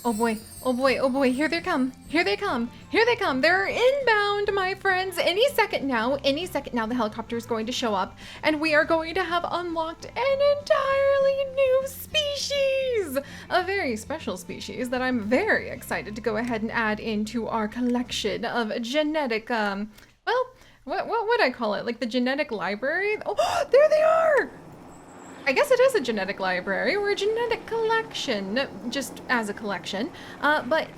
Oh boy, oh boy, oh boy, here they come, here they come, here they come. They're inbound, my friends. Any second now the helicopter is going to show up and we are going to have unlocked an entirely new species. A very special species that I'm very excited to go ahead and add into our collection of genetic, well, what would I call it? Like the genetic library? Oh, there they are! I guess it is a genetic library or a genetic collection, just as a collection. But,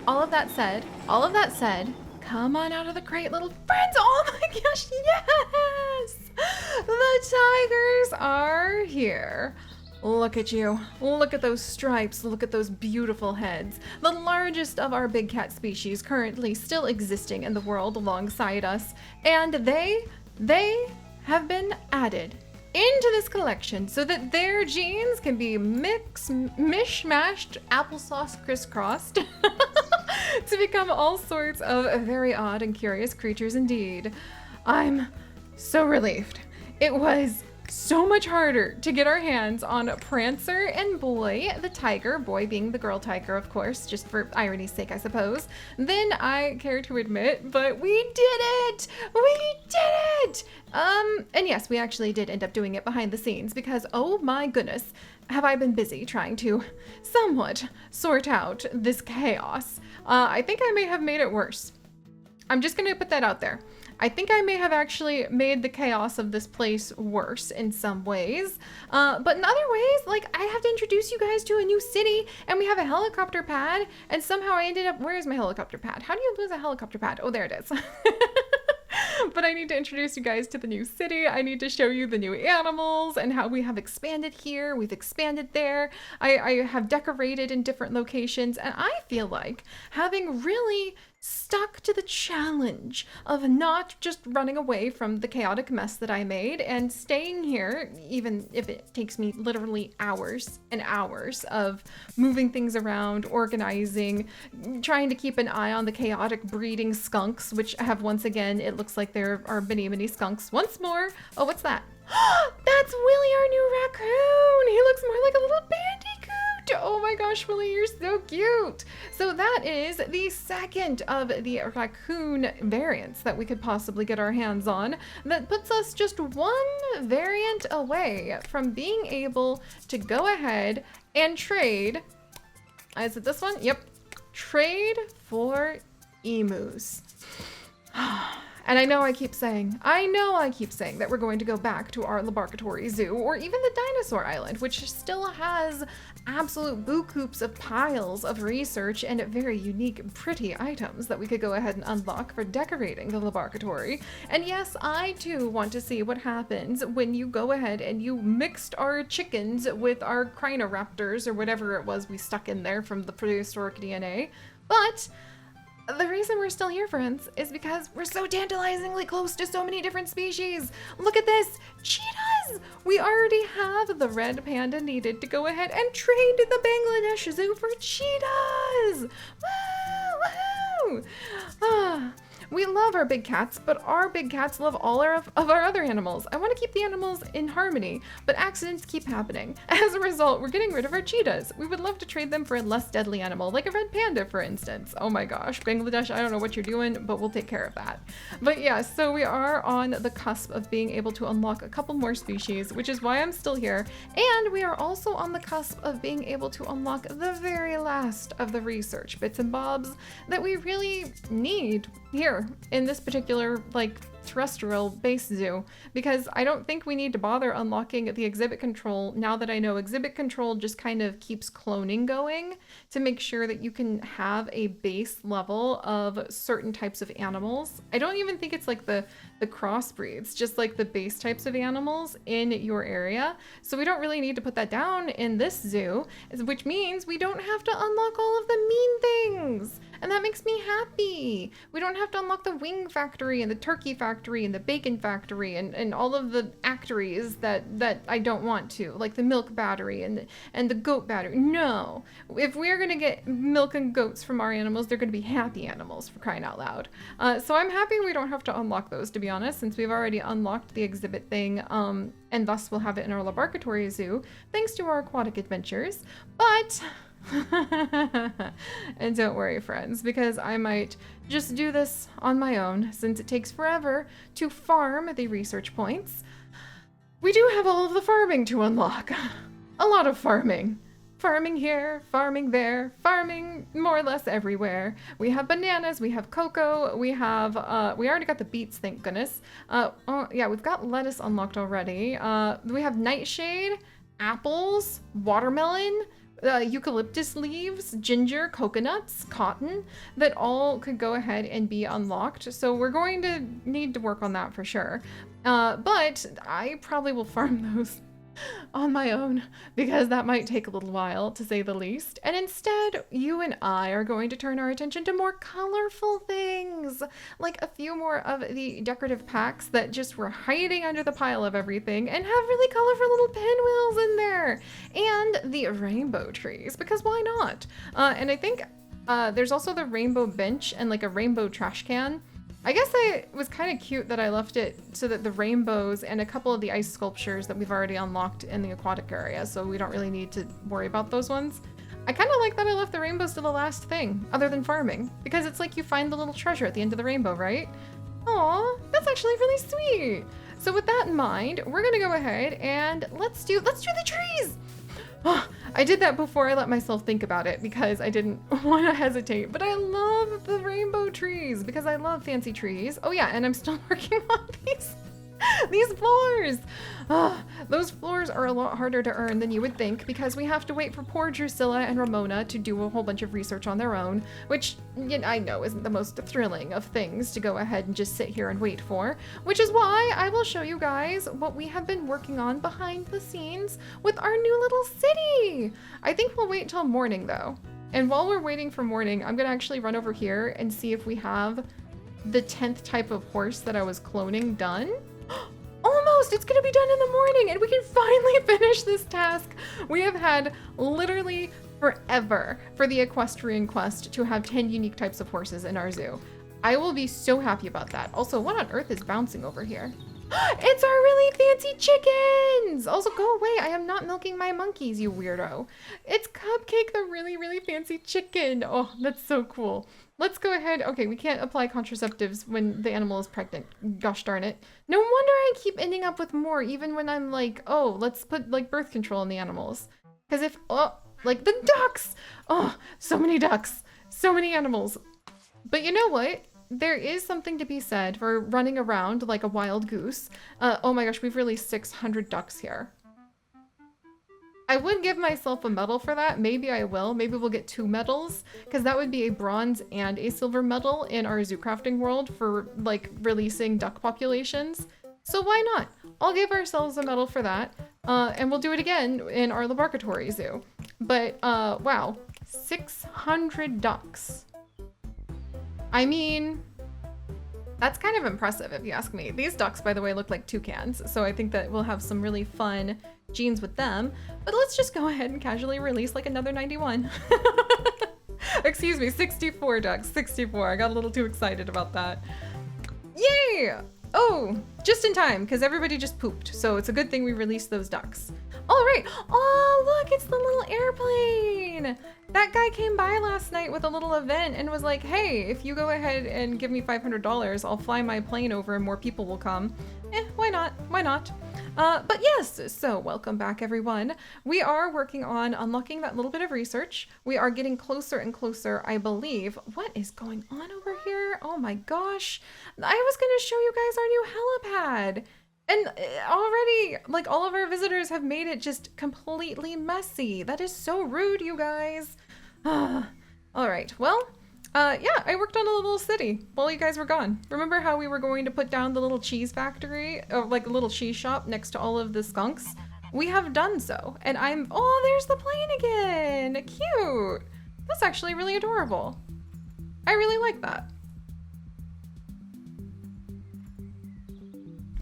all of that said, come on out of the crate, little friends. Oh my gosh, yes! The tigers are here. Look at you. Look at those stripes. Look at those beautiful heads. The largest of our big cat species currently still existing in the world alongside us. And they have been added into this collection so that their genes can be mishmashed, applesauce crisscrossed to become all sorts of very odd and curious creatures indeed. I'm so relieved. It was so much harder to get our hands on Prancer and Boy, the tiger, Boy being the girl tiger, of course, just for irony's sake, I suppose, than I care to admit, but we did it! We did it! And yes, we actually did end up doing it behind the scenes because, oh my goodness, have I been busy trying to somewhat sort out this chaos. I think I may have made it worse. I'm just gonna put that out there. I think I may have actually made the chaos of this place worse in some ways, but in other ways, like I have to introduce you guys to a new city and we have a helicopter pad and somehow I ended up, where's my helicopter pad? How do you lose a helicopter pad? Oh, there it is. But I need to introduce you guys to the new city. I need to show you the new animals and how we have expanded here. We've expanded there. I have decorated in different locations. And I feel like having really stuck to the challenge of not just running away from the chaotic mess that I made and staying here, even if it takes me literally hours and hours of moving things around, organizing, trying to keep an eye on the chaotic breeding skunks, which have once again, it looks like there are many skunks once more. Oh, what's that? That's Willie, our new raccoon. He looks more like a little bandicoot. Oh my gosh, Willie, you're so cute. So that is the second of the raccoon variants that we could possibly get our hands on. That puts us just one variant away from being able to go ahead and trade. Is it this one? Yep. Trade for emus. And I know I keep saying that we're going to go back to our laboratory zoo or even the dinosaur island, which still has absolute bucoops of piles of research and very unique, pretty items that we could go ahead and unlock for decorating the laboratory. And yes, I too want to see what happens when you go ahead and you mixed our chickens with our Crinoraptors or whatever it was we stuck in there from the prehistoric DNA. But the reason we're still here, friends, is because we're so tantalizingly close to so many different species. Look at this, cheetahs! We already have the red panda needed to go ahead and trade the Bangladesh Zoo for cheetahs! Woo! Woohoo! We love our big cats, but our big cats love all of our other animals. I want to keep the animals in harmony, but accidents keep happening. As a result, we're getting rid of our cheetahs. We would love to trade them for a less deadly animal, like a red panda, for instance. Oh my gosh, Bangladesh, I don't know what you're doing, but we'll take care of that. But yeah, so we are on the cusp of being able to unlock a couple more species, which is why I'm still here. And we are also on the cusp of being able to unlock the very last of the research bits and bobs that we really need here in this particular terrestrial base zoo, because I don't think we need to bother unlocking the exhibit control now that I know exhibit control just kind of keeps cloning going to make sure that you can have a base level of certain types of animals. I don't even think it's like the crossbreeds, just like the base types of animals in your area. So we don't really need to put that down in this zoo, which means we don't have to unlock all of the mean things. And that makes me happy. We don't have to unlock the wing factory and the turkey factory and the bacon factory and all of the actories that I don't want to, like the milk battery and the goat battery. No, if we're gonna get milk and goats from our animals, they're gonna be happy animals, for crying out loud. So I'm happy we don't have to unlock those, to be honest, since we've already unlocked the exhibit thing, and thus we'll have it in our laboratory zoo, thanks to our aquatic adventures. But And don't worry, friends, because I might just do this on my own since it takes forever to farm the research points. We do have all of the farming to unlock. A lot of farming. Farming here, farming there, farming more or less everywhere. We have bananas, we have cocoa, we have, we already got the beets, thank goodness. Oh yeah, we've got lettuce unlocked already. We have nightshade, apples, watermelon, eucalyptus leaves, ginger, coconuts, cotton, that all could go ahead and be unlocked. So we're going to need to work on that for sure. But I probably will farm those on my own because that might take a little while, to say the least. And instead, you and I are going to turn our attention to more colorful things, like a few more of the decorative packs that just were hiding under the pile of everything and have really colorful little pinwheels in there, and the rainbow trees, because why not? And I think there's also the rainbow bench and like a rainbow trash can. I guess it was kind of cute that I left it so that the rainbows and a couple of the ice sculptures that we've already unlocked in the aquatic area, so we don't really need to worry about those ones. I kind of like that I left the rainbows to the last thing, other than farming, because it's like you find the little treasure at the end of the rainbow, right? Aw, that's actually really sweet. So with that in mind, we're gonna go ahead and let's do the trees. Oh, I did that before I let myself think about it because I didn't want to hesitate, but I love the rainbow trees because I love fancy trees. Oh yeah, and I'm still working on these floors. Oh, those floors are a lot harder to earn than you would think because we have to wait for poor Drusilla and Ramona to do a whole bunch of research on their own, which I know isn't the most thrilling of things to go ahead and just sit here and wait for, which is why I will show you guys what we have been working on behind the scenes with our new little city. I think we'll wait till morning though. And while we're waiting for morning, I'm gonna actually run over here and see if we have the 10th type of horse that I was cloning done. Almost! It's gonna be done in the morning and we can finally finish this task. We have had literally forever for the equestrian quest to have 10 unique types of horses in our zoo. I will be so happy about that. Also, what on earth is bouncing over here? It's our really fancy chickens! Also, go away. I am not milking my monkeys, you weirdo. It's Cupcake, the really, really fancy chicken. Oh, that's so cool. Let's go ahead. Okay, we can't apply contraceptives when the animal is pregnant. Gosh darn it. No wonder I keep ending up with more, even when I'm like, oh, let's put like birth control on the animals. Because if, oh, like the ducks. Oh, so many ducks. So many animals. But you know what? There is something to be said for running around like a wild goose. Oh my gosh, we've released 600 ducks here. I would give myself a medal for that. Maybe I will. Maybe we'll get 2 medals because that would be a bronze and a silver medal in our zoo crafting world for like releasing duck populations. So why not? I'll give ourselves a medal for that. And we'll do it again in our laboratory zoo. But wow, 600 ducks. I mean, that's kind of impressive if you ask me. These ducks, by the way, look like toucans, so I think that we'll have some really fun genes with them. But let's just go ahead and casually release like another 91. Excuse me, 64 ducks, 64. I got a little too excited about that. Yay! Oh, just in time, because everybody just pooped, so it's a good thing we released those ducks. All right. Oh, look, it's the little airplane. That guy came by last night with a little event and was like, hey, if you go ahead and give me $500, I'll fly my plane over and more people will come. Why not? Why not? But yes, so welcome back, everyone. We are working on unlocking that little bit of research. We are getting closer and closer, I believe. What is going on over here? Oh my gosh. I was going to show you guys our new helipad. And already, like, all of our visitors have made it just completely messy. That is so rude, you guys. All right, well, yeah, I worked on a little city while you guys were gone. Remember how we were going to put down the little cheese factory, or like a little cheese shop next to all of the skunks? We have done so, and oh, there's the plane again. Cute. That's actually really adorable. I really like that.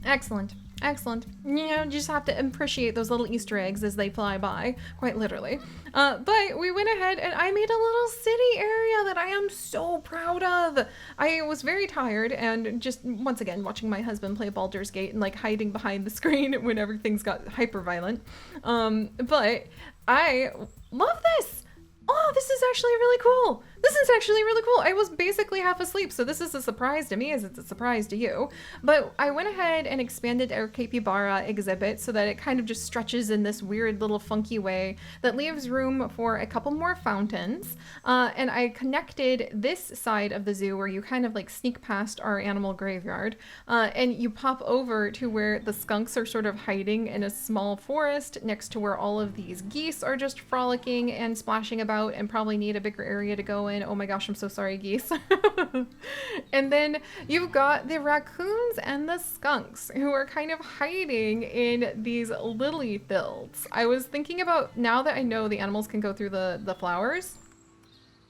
Excellent. Excellent. You know, you just have to appreciate those little Easter eggs as they fly by, quite literally. But we went ahead and I made a little city area that I am so proud of. I was very tired and just, once again, watching my husband play Baldur's Gate and like hiding behind the screen when everything's got hyper violent. But I love this. Oh, this is actually really cool. This is actually really cool. I was basically half asleep, so this is a surprise to me as it's a surprise to you. But I went ahead and expanded our capybara exhibit so that it kind of just stretches in this weird little funky way that leaves room for a couple more fountains. And I connected this side of the zoo where you kind of like sneak past our animal graveyard and you pop over to where the skunks are sort of hiding in a small forest next to where all of these geese are just frolicking and splashing about and probably need a bigger area to go in. Oh my gosh, I'm so sorry, geese. And then you've got the raccoons and the skunks who are kind of hiding in these lily fields. I was thinking about, now that I know the animals can go through the flowers,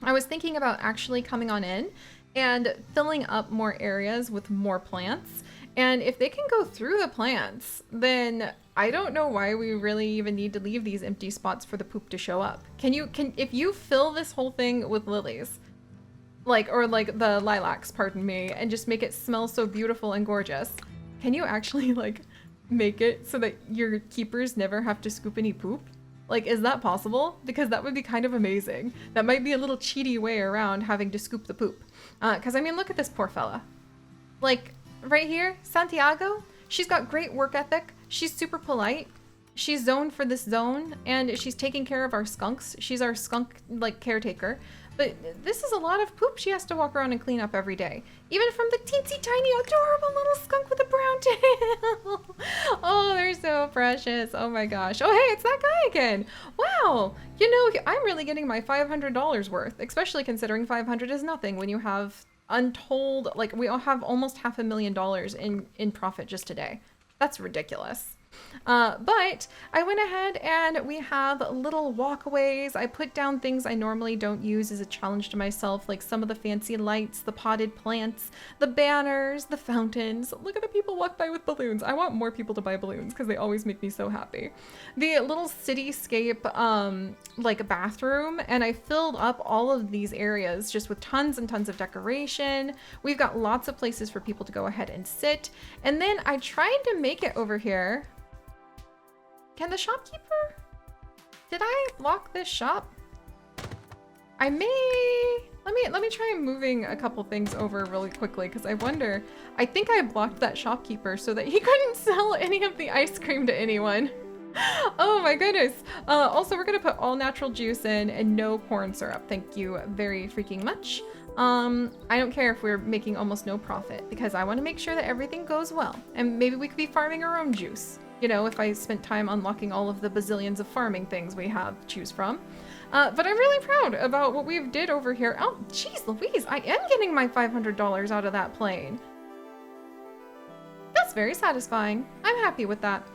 I was thinking about actually coming on in and filling up more areas with more plants. And if they can go through the plants, then I don't know why we really even need to leave these empty spots for the poop to show up. If you fill this whole thing with lilies, or the lilacs, pardon me, and just make it smell so beautiful and gorgeous, can you actually make it so that your keepers never have to scoop any poop? Is that possible? Because that would be kind of amazing. That might be a little cheaty way around having to scoop the poop. Because I mean, look at this poor fella. Right here, Santiago, she's got great work ethic. She's super polite. She's zoned for this zone, and she's taking care of our skunks. She's our skunk, caretaker. But this is a lot of poop she has to walk around and clean up every day. Even from the teensy tiny, adorable little skunk with a brown tail. Oh, they're so precious. Oh my gosh. Oh, hey, it's that guy again. Wow. You know, I'm really getting my $500 worth, especially considering 500 is nothing when you have untold, we all have almost $500,000 in profit just today. That's ridiculous. But I went ahead and we have little walkways. I put down things I normally don't use as a challenge to myself, like some of the fancy lights, the potted plants, the banners, the fountains. Look at the people walk by with balloons. I want more people to buy balloons because they always make me so happy. The little cityscape, bathroom, and I filled up all of these areas just with tons and tons of decoration. We've got lots of places for people to go ahead and sit. And then I tried to make it over here. Can the shopkeeper? Did I lock this shop? I may. Let me try moving a couple things over really quickly because I wonder. I think I blocked that shopkeeper so that he couldn't sell any of the ice cream to anyone. Oh my goodness. Also, we're gonna put all natural juice in and no corn syrup. Thank you very freaking much. I don't care if we're making almost no profit because I want to make sure that everything goes well. And maybe we could be farming our own juice. You know, if I spent time unlocking all of the bazillions of farming things we have to choose from. But I'm really proud about what we've did over here. Oh, geez Louise, I am getting my $500 out of that plane. That's very satisfying. I'm happy with that.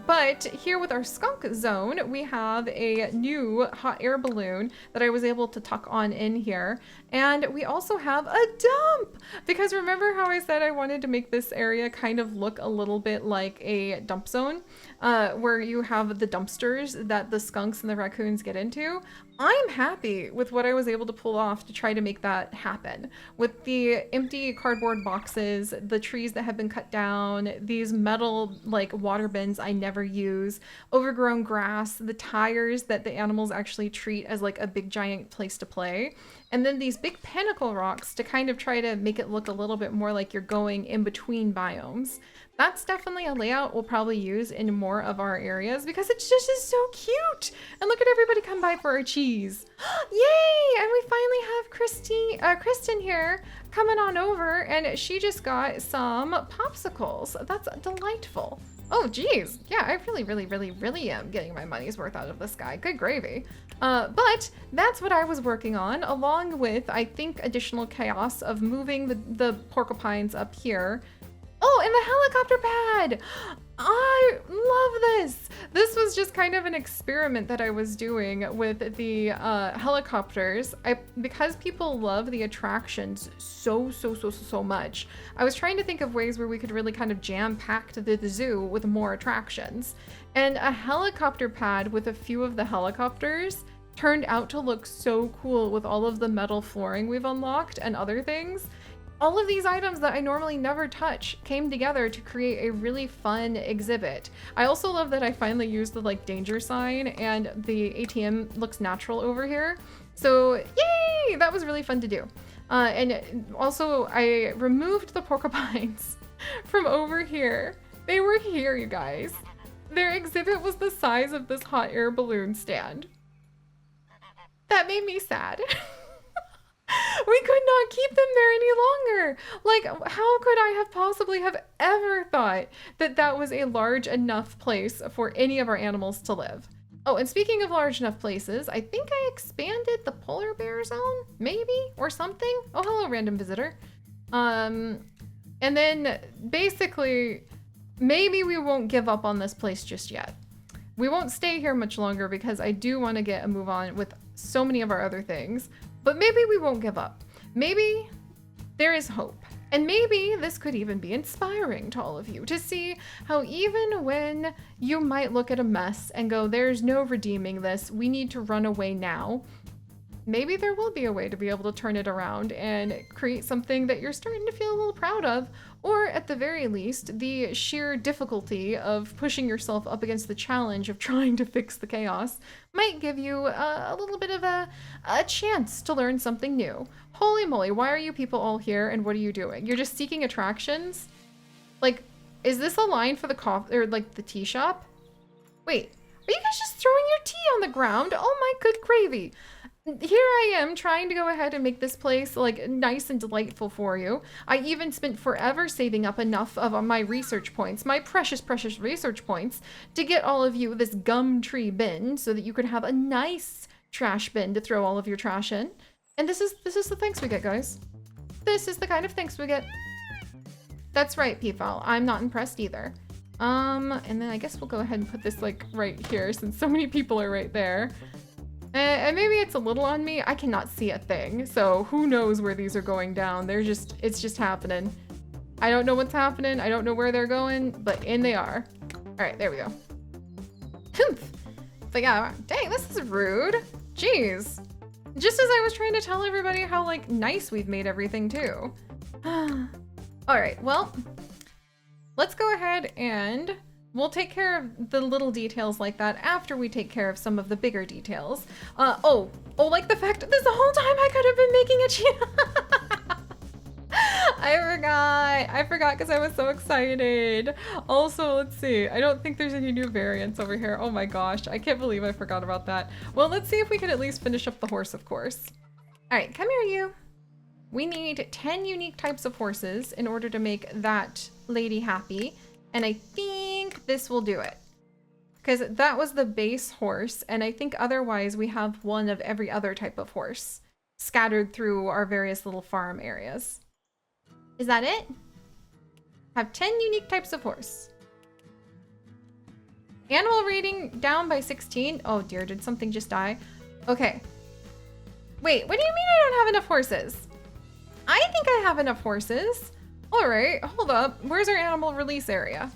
But here with our skunk zone, we have a new hot air balloon that I was able to tuck on in here. And we also have a dump, because remember how I said I wanted to make this area kind of look a little bit like a dump zone, where you have the dumpsters that the skunks and the raccoons get into. I'm happy with what I was able to pull off to try to make that happen. With the empty cardboard boxes, the trees that have been cut down, these metal water bins I never use, overgrown grass, the tires that the animals actually treat as a big giant place to play, and then these big pinnacle rocks to kind of try to make it look a little bit more like you're going in between biomes. That's definitely a layout we'll probably use in more of our areas because it just is so cute. And look at everybody come by for our cheese. Yay! And we finally have Kristen here coming on over, and she just got some popsicles. That's delightful. Oh, geez. Yeah, I really am getting my money's worth out of this guy. Good gravy. But that's what I was working on, along with, I think, additional chaos of moving the porcupines up here. Oh, and the helicopter pad! I love this! This was just kind of an experiment that I was doing with the helicopters. Because people love the attractions so much, I was trying to think of ways where we could really kind of jam-pack the zoo with more attractions. And a helicopter pad with a few of the helicopters turned out to look so cool with all of the metal flooring we've unlocked and other things. all of these items that I normally never touch came together to create a really fun exhibit. I also love that I finally used the like danger sign and the ATM looks natural over here. So yay, that was really fun to do. And also I removed the porcupines from over here. They were here, you guys. Their exhibit was the size of this hot air balloon stand. That made me sad. We could not keep them there any longer. Like, how could I have possibly have ever thought that that was a large enough place for any of our animals to live? Oh, and speaking of large enough places, I think I expanded the polar bear zone, maybe, or something. Oh, hello, random visitor. And then basically, maybe we won't give up on this place just yet. We won't stay here much longer because I do want to get a move on with so many of our other things. But maybe we won't give up. Maybe there is hope. And maybe this could even be inspiring to all of you to see how even when you might look at a mess and go, there's no redeeming this, we need to run away now. Maybe there will be a way to be able to turn it around and create something that you're starting to feel a little proud of, or at the very least, the sheer difficulty of pushing yourself up against the challenge of trying to fix the chaos might give you a little bit of a chance to learn something new. Holy moly, why are you people all here and what are you doing? You're just seeking attractions? Like, is this a line for the coffee or like the tea shop? Wait, are you guys just throwing your tea on the ground? Oh my good gravy. Here I am trying to go ahead and make this place like nice and delightful for you. I even spent forever saving up enough of my research points, my precious, precious research points, to get all of you this gum tree bin so that you could have a nice trash bin to throw all of your trash in. And this is the thanks we get, guys. This is the kind of thanks we get. That's right, Peafowl. I'm not impressed either. And then I guess we'll go ahead and put this like right here since so many people are right there. And maybe it's a little on me. I cannot see a thing. So who knows where these are going down. It's just happening. I don't know what's happening. I don't know where they're going, but in they are. All right, there we go. But yeah, dang, this is rude. Jeez. Just as I was trying to tell everybody how like nice we've made everything too. All right, well, let's go ahead and we'll take care of the little details like that after we take care of some of the bigger details. Oh, like the fact that this whole time I could have been making a cheetah. I forgot because I was so excited. Also, let's see. I don't think there's any new variants over here. Oh my gosh, I can't believe I forgot about that. Well, let's see if we can at least finish up the horse, of course. All right, come here, you. We need 10 unique types of horses in order to make that lady happy. And I think this will do it. Because that was the base horse, and I think otherwise we have one of every other type of horse scattered through our various little farm areas. Is that it? Have 10 unique types of horse. Animal rating down by 16. Oh dear, did something just die? Okay. Wait, what do you mean I don't have enough horses? I think I have enough horses. All right, hold up. Where's our animal release area?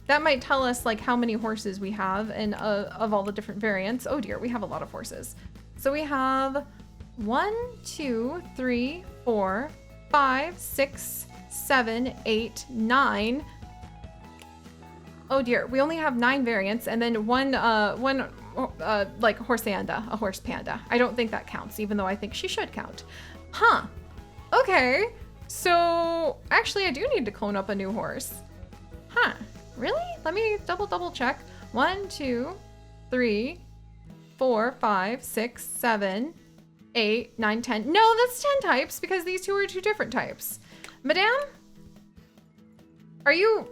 That might tell us like how many horses we have and of all the different variants. Oh dear, we have a lot of horses. So we have 1, 2, 3, 4, 5, 6, 7, 8, 9. Oh dear, we only have 9 variants and then one like horsanda, a horse panda. I don't think that counts, even though I think she should count. Huh, okay. So actually I do need to clone up a new horse. Huh, really? Let me double check. 1, 2, 3, 4, 5, 6, 7, 8, 9, 10. No, that's 10 types because these two are 2 different types. Madame? Are you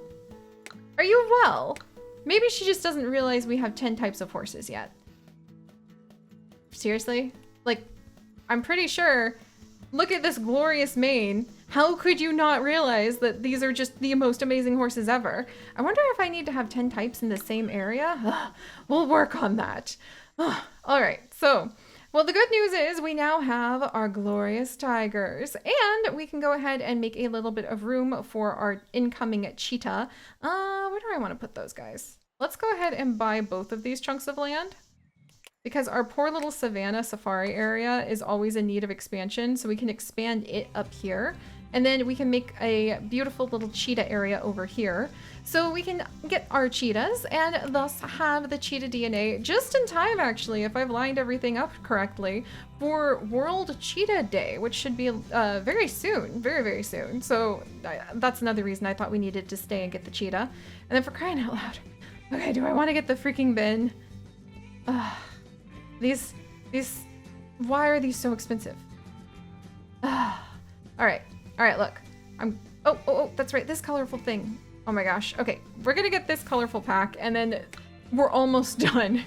well? Maybe she just doesn't realize we have 10 types of horses yet. Seriously? Like, I'm pretty sure. Look at this glorious mane. How could you not realize that these are just the most amazing horses ever? I wonder if I need to have 10 types in the same area. Ugh, we'll work on that. Ugh. All right, so, well, the good news is we now have our glorious tigers, and we can go ahead and make a little bit of room for our incoming cheetah. Where do I want to put those guys? Let's go ahead and buy both of these chunks of land, because our poor little savannah safari area is always in need of expansion, so we can expand it up here. And then we can make a beautiful little cheetah area over here. So we can get our cheetahs and thus have the cheetah DNA just in time, actually, if I've lined everything up correctly, for World Cheetah Day, which should be very soon, very, very soon. So that's another reason I thought we needed to stay and get the cheetah. And then for crying out loud, okay, do I want to get the freaking bin? These, why are these so expensive? All right, look, oh, that's right, this colorful thing. Oh my gosh. Okay, we're gonna get this colorful pack and then we're almost done.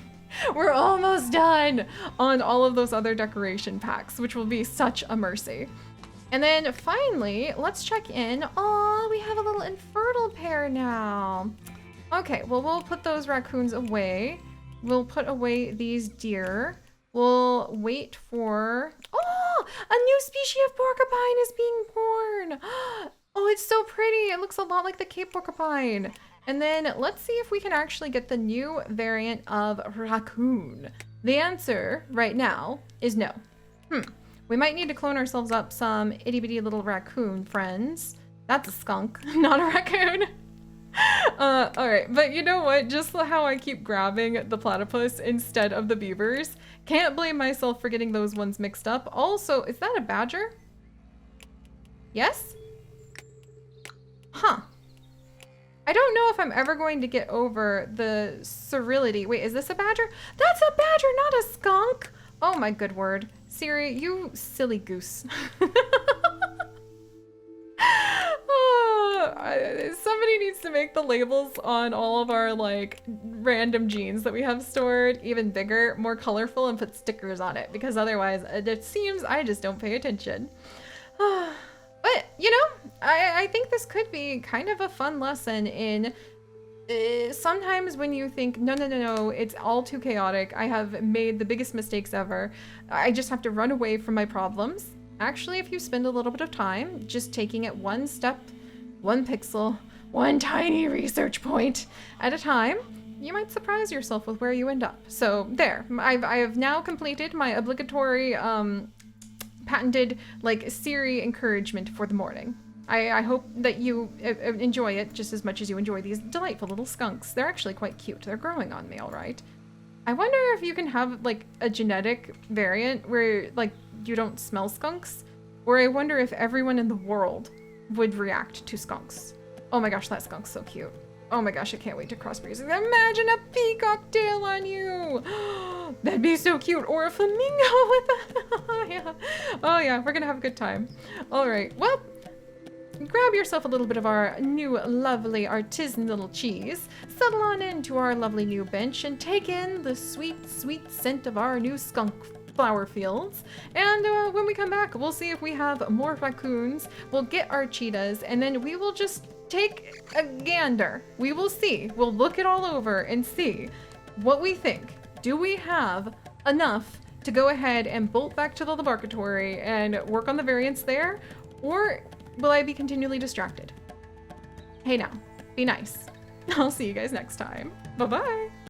We're almost done on all of those other decoration packs, which will be such a mercy. And then finally, let's check in. Oh, we have a little infertile pair now. Okay, well, we'll put those raccoons away. We'll put away these deer. We'll wait for... Oh, a new species of porcupine is being born. Oh, it's so pretty. It looks a lot like the Cape porcupine. And then let's see if we can actually get the new variant of raccoon. The answer right now is no. We might need to clone ourselves up some itty bitty little raccoon friends. That's a skunk, not a raccoon. All right, but you know what? Just how I keep grabbing the platypus instead of the beavers. Can't blame myself for getting those ones mixed up. Also, is that a badger? Yes? Huh. I don't know if I'm ever going to get over the sterility. Wait, is this a badger? That's a badger, not a skunk. Oh my good word. Seri, you silly goose. Somebody needs to make the labels on all of our like random genes that we have stored even bigger, more colorful, and put stickers on it, because otherwise it seems I just don't pay attention. But you know, I think this could be kind of a fun lesson in sometimes when you think, no, it's all too chaotic, I have made the biggest mistakes ever, I just have to run away from my problems. Actually, if you spend a little bit of time just taking it one step, one pixel, one tiny research point at a time, you might surprise yourself with where you end up. So there, I have now completed my obligatory patented like Seri encouragement for the morning. I hope that you enjoy it just as much as you enjoy these delightful little skunks. They're actually quite cute. They're growing on me, all right. I wonder if you can have like a genetic variant where like you don't smell skunks, or I wonder if everyone in the world would react to skunks. Oh my gosh, that skunk's so cute. Oh my gosh, I can't wait to crossbreed. Imagine a peacock tail on you. That'd be so cute. Or a flamingo with a... yeah. Oh yeah, we're gonna have a good time. All right, well, grab yourself a little bit of our new lovely artisan little cheese, settle on into our lovely new bench, and take in the sweet, sweet scent of our new skunk flower fields. And when we come back, we'll see if we have more raccoons, we'll get our cheetahs, and then we will just take a gander. We will see. We'll look it all over and see what we think. Do we have enough to go ahead and bolt back to the laboratory and work on the variants there? Or will I be continually distracted? Hey now, be nice. I'll see you guys next time. Bye-bye.